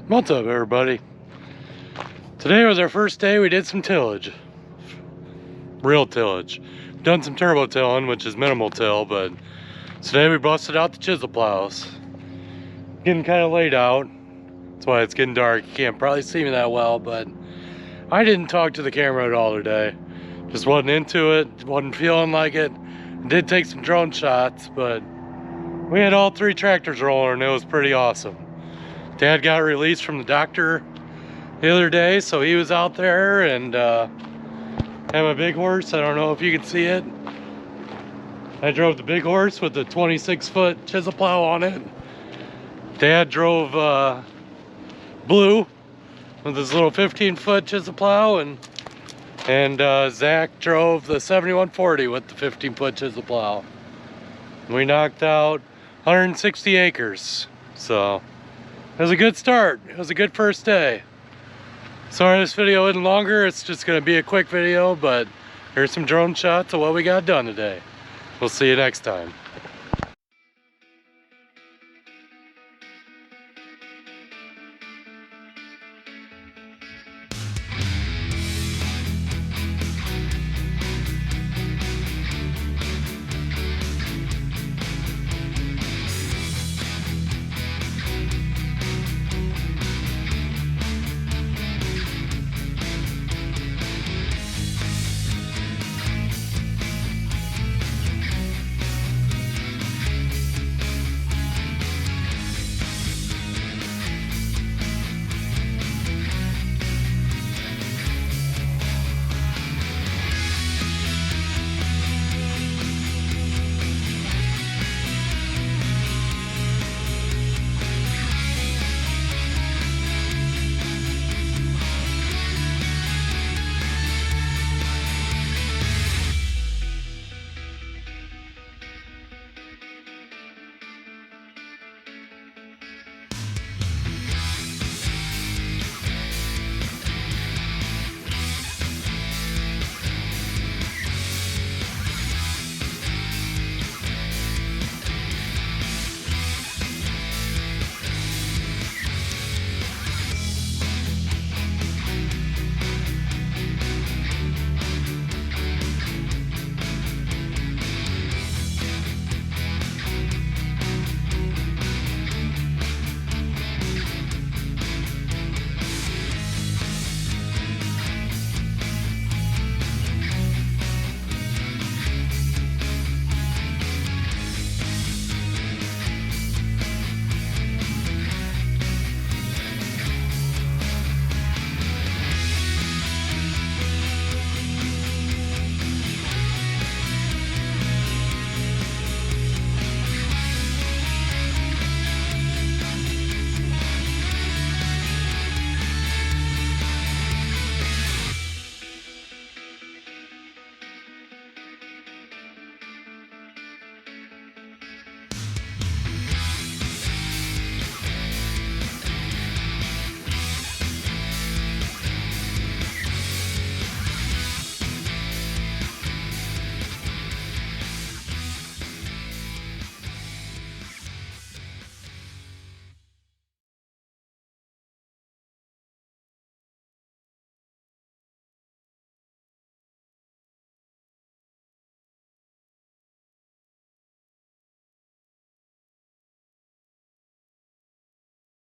What's up, everybody? Today was our first day we did some tillage. Real tillage. Done some turbo tilling, which is minimal till, but today we busted out the chisel plows. Getting kind of late out. That's why it's getting dark. You can't probably see me that well, but I didn't talk to the camera at all today. Just wasn't into it, wasn't feeling like it. Did take some drone shots, but we had all three tractors rolling and it was pretty awesome. Dad got released from the doctor the other day, so he was out there, and had my big horse. I don't know if you can see it. I drove the big horse with the 26-foot chisel plow on it. Dad drove Blue with his little 15-foot chisel plow, and Zach drove the 7140 with the 15-foot chisel plow. We knocked out 160 acres, so it was a good start. It was a good first day. Sorry this video isn't longer. It's just going to be a quick video, but here's some drone shots of what we got done today. We'll see you next time.